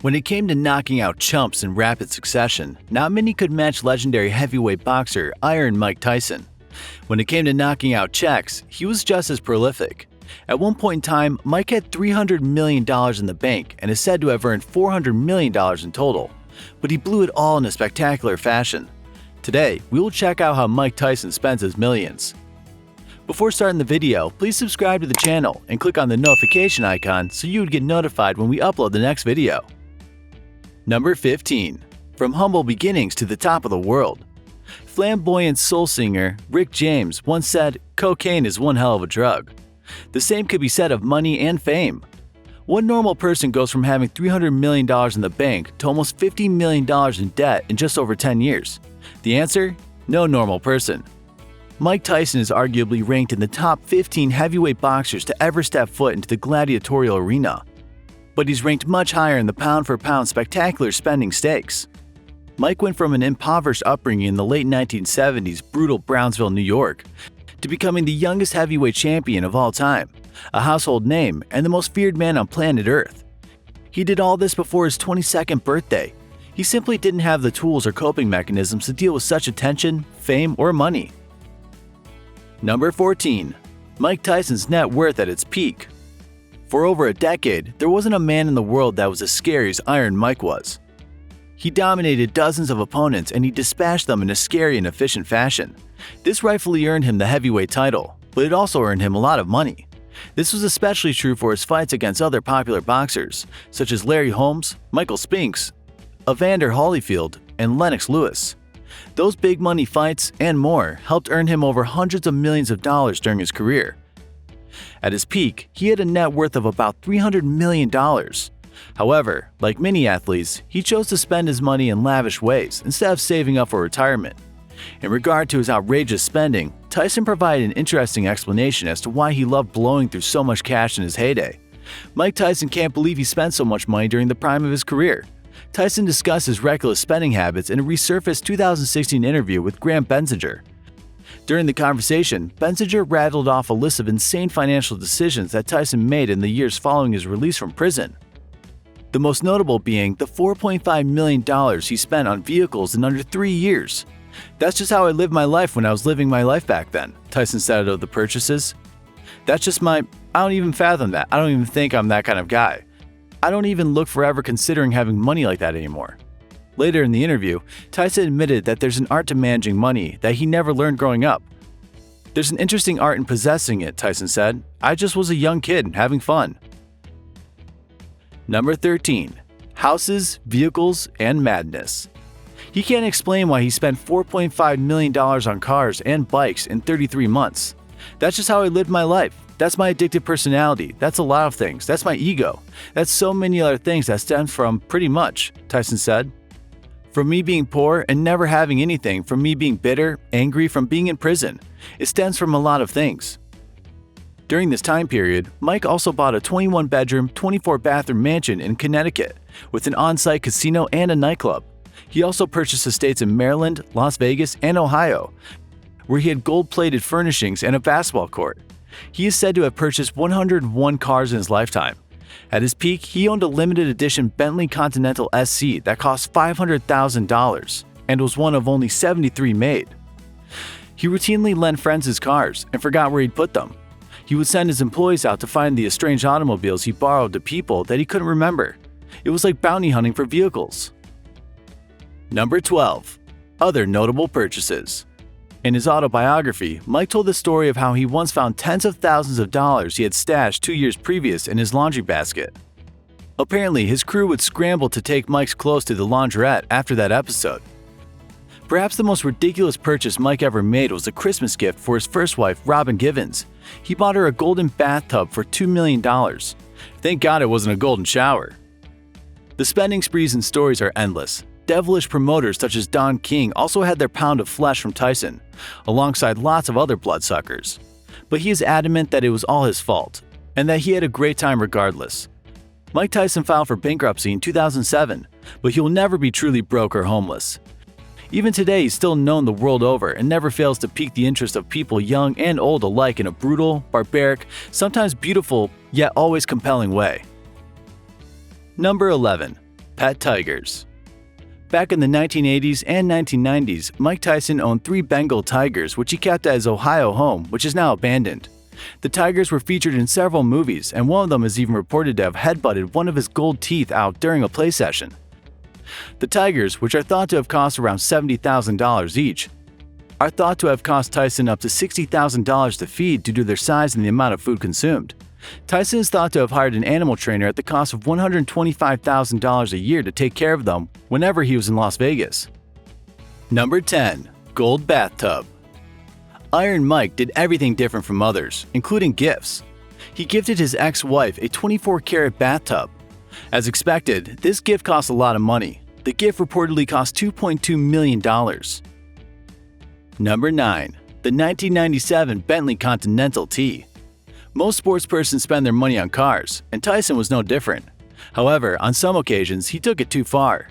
When it came to knocking out chumps in rapid succession, not many could match legendary heavyweight boxer Iron Mike Tyson. When it came to knocking out checks, he was just as prolific. At one point in time, Mike had $300 million in the bank and is said to have earned $400 million in total. But he blew it all in a spectacular fashion. Today, we will check out how Mike Tyson spends his millions. Before starting the video, please subscribe to the channel and click on the notification icon so you would get notified when we upload the next video. Number 15. From humble beginnings to the top of the world. Flamboyant soul singer Rick James once said, "Cocaine is one hell of a drug." The same could be said of money and fame. What normal person goes from having $300 million in the bank to almost $50 million in debt in just over 10 years? The answer? No normal person. Mike Tyson is arguably ranked in the top 15 heavyweight boxers to ever step foot into the gladiatorial arena. But he's ranked much higher in the pound-for-pound spectacular spending stakes. Mike went from an impoverished upbringing in the late 1970s brutal Brownsville, New York, to becoming the youngest heavyweight champion of all time, a household name, and the most feared man on planet Earth. He did all this before his 22nd birthday. He simply didn't have the tools or coping mechanisms to deal with such attention, fame, or money. Number 14. Mike Tyson's net worth at its peak. For over a decade, there wasn't a man in the world that was as scary as Iron Mike was. He dominated dozens of opponents and he dispatched them in a scary and efficient fashion. This rightfully earned him the heavyweight title, but it also earned him a lot of money. This was especially true for his fights against other popular boxers, such as Larry Holmes, Michael Spinks, Evander Holyfield, and Lennox Lewis. Those big money fights and more helped earn him over hundreds of millions of dollars during his career. At his peak, he had a net worth of about $300 million. However, like many athletes, he chose to spend his money in lavish ways instead of saving up for retirement. In regard to his outrageous spending, Tyson provided an interesting explanation as to why he loved blowing through so much cash in his heyday. Mike Tyson can't believe he spent so much money during the prime of his career. Tyson discussed his reckless spending habits in a resurfaced 2016 interview with Graham Benziger. During the conversation, Benziger rattled off a list of insane financial decisions that Tyson made in the years following his release from prison. The most notable being the $4.5 million he spent on vehicles in under 3 years. "That's just how I lived my life when I was living my life back then," Tyson said of the purchases. "That's just I don't even fathom that. I don't even think I'm that kind of guy. I don't even look for ever considering having money like that anymore." Later in the interview, Tyson admitted that there's an art to managing money that he never learned growing up. "There's an interesting art in possessing it," Tyson said. "I just was a young kid having fun." Number 13. Houses, vehicles, and madness. He can't explain why he spent $4.5 million on cars and bikes in 33 months. "That's just how I lived my life. That's my addictive personality. That's a lot of things. That's my ego. That's so many other things that stem from pretty much," Tyson said. "From me being poor and never having anything, from me being bitter, angry, from being in prison. It stems from a lot of things." During this time period, Mike also bought a 21-bedroom, 24-bathroom mansion in Connecticut with an on-site casino and a nightclub. He also purchased estates in Maryland, Las Vegas, and Ohio, where he had gold-plated furnishings and a basketball court. He is said to have purchased 101 cars in his lifetime. At his peak, he owned a limited edition Bentley Continental SC that cost $500,000 and was one of only 73 made. He routinely lent friends his cars and forgot where he'd put them. He would send his employees out to find the estranged automobiles he borrowed to people that he couldn't remember. It was like bounty hunting for vehicles. Number 12. Other notable purchases. In his autobiography, Mike told the story of how he once found tens of thousands of dollars he had stashed 2 years previous in his laundry basket. Apparently, his crew would scramble to take Mike's clothes to the laundrette after that episode. Perhaps the most ridiculous purchase Mike ever made was a Christmas gift for his first wife, Robin Givens. He bought her a golden bathtub for $2 million. Thank God it wasn't a golden shower. The spending sprees and stories are endless. Devilish promoters such as Don King also had their pound of flesh from Tyson, alongside lots of other bloodsuckers. But he is adamant that it was all his fault, and that he had a great time regardless. Mike Tyson filed for bankruptcy in 2007, but he will never be truly broke or homeless. Even today, he's still known the world over and never fails to pique the interest of people young and old alike in a brutal, barbaric, sometimes beautiful, yet always compelling way. Number 11. pet tigers. Back in the 1980s and 1990s, Mike Tyson owned 3 Bengal tigers which he kept at his Ohio home, which is now abandoned. The tigers were featured in several movies, and one of them is even reported to have headbutted one of his gold teeth out during a play session. The tigers, which are thought to have cost around $70,000 each, are thought to have cost Tyson up to $60,000 to feed due to their size and the amount of food consumed. Tyson is thought to have hired an animal trainer at the cost of $125,000 a year to take care of them whenever he was in Las Vegas. Number 10. Gold bathtub. Iron Mike did everything different from others, including gifts. He gifted his ex-wife a 24-karat bathtub. As expected, this gift cost a lot of money. The gift reportedly cost $2.2 million. Number 9. The 1997 Bentley Continental T. Most sportspersons spend their money on cars, and Tyson was no different. However, on some occasions, he took it too far.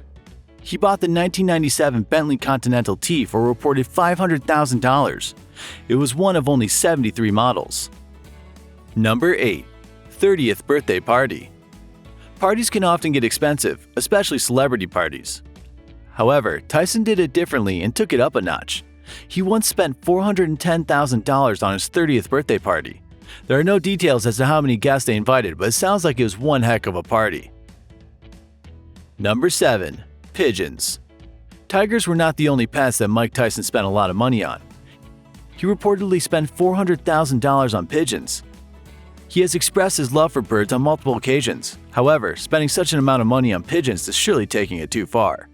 He bought the 1997 Bentley Continental T for a reported $500,000. It was one of only 73 models. Number 8. 30th birthday party. Parties can often get expensive, especially celebrity parties. However, Tyson did it differently and took it up a notch. He once spent $410,000 on his 30th birthday party. There are no details as to how many guests they invited, but it sounds like it was one heck of a party. Number 7. Pigeons. Tigers were not the only pets that Mike Tyson spent a lot of money on. He reportedly spent $400,000 on pigeons. He has expressed his love for birds on multiple occasions. However, spending such an amount of money on pigeons is surely taking it too far.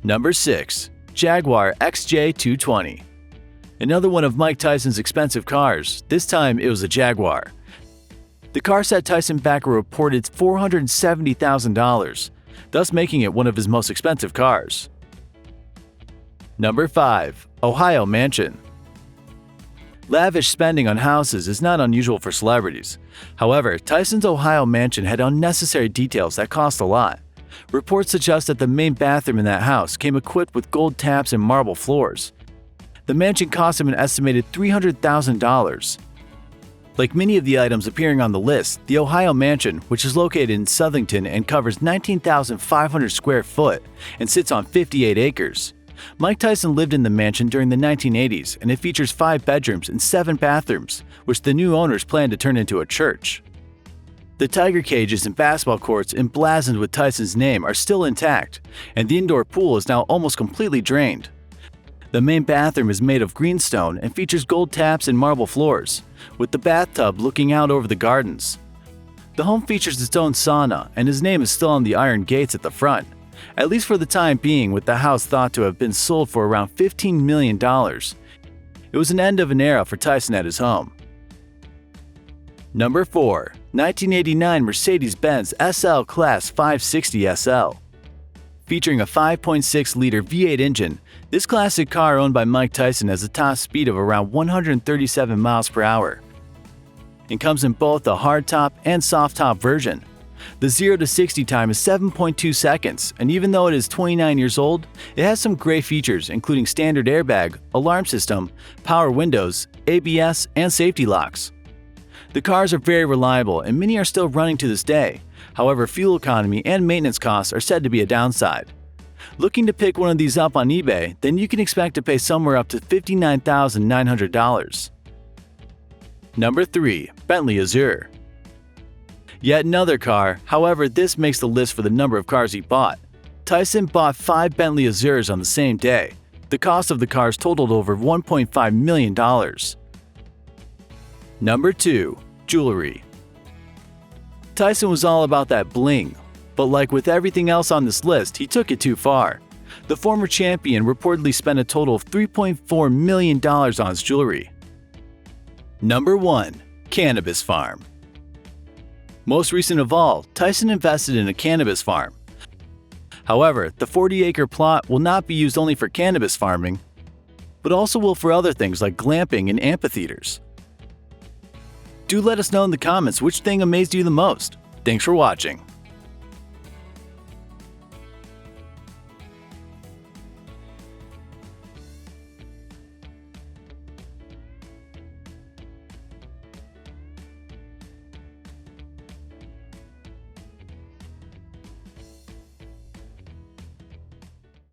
Number 6. Jaguar XJ220. Another one of Mike Tyson's expensive cars. This time it was a Jaguar. The car set Tyson back a reported $470,000, thus making it one of his most expensive cars. Number 5. Ohio mansion. Lavish spending on houses is not unusual for celebrities. However, Tyson's Ohio mansion had unnecessary details that cost a lot. Reports suggest that the main bathroom in that house came equipped with gold taps and marble floors. The mansion cost him an estimated $300,000. Like many of the items appearing on the list, the Ohio mansion, which is located in Southington and covers 19,500 square foot and sits on 58 acres. Mike Tyson lived in the mansion during the 1980s, and it features 5 bedrooms and 7 bathrooms, which the new owners plan to turn into a church. The tiger cages and basketball courts emblazoned with Tyson's name are still intact, and the indoor pool is now almost completely drained. The main bathroom is made of greenstone and features gold taps and marble floors, with the bathtub looking out over the gardens. The home features its own sauna, and his name is still on the iron gates at the front, at least for the time being, with the house thought to have been sold for around $15 million. It was an end of an era for Tyson at his home. Number 4. 1989 Mercedes-Benz SL Class 560 SL. Featuring a 5.6-liter V8 engine, this classic car owned by Mike Tyson has a top speed of around 137 miles per hour. It comes in both the hardtop and soft-top version. The 0 to 60 time is 7.2 seconds, and even though it is 29 years old, it has some great features including standard airbag, alarm system, power windows, ABS, and safety locks. The cars are very reliable and many are still running to this day. However, fuel economy and maintenance costs are said to be a downside. Looking to pick one of these up on eBay, then you can expect to pay somewhere up to $59,900. Number 3. Bentley Azure. Yet another car, however, this makes the list for the number of cars he bought. Tyson bought 5 Bentley Azures on the same day. The cost of the cars totaled over $1.5 million. Number 2. Jewelry. Tyson was all about that bling, but like with everything else on this list, he took it too far. The former champion reportedly spent a total of $3.4 million on his jewelry. Number 1. Cannabis Farm. Most recent of all, Tyson invested in a cannabis farm. However, the 40-acre plot will not be used only for cannabis farming, but also will for other things like glamping and amphitheaters. Do let us know in the comments which thing amazed you the most. Thanks for watching.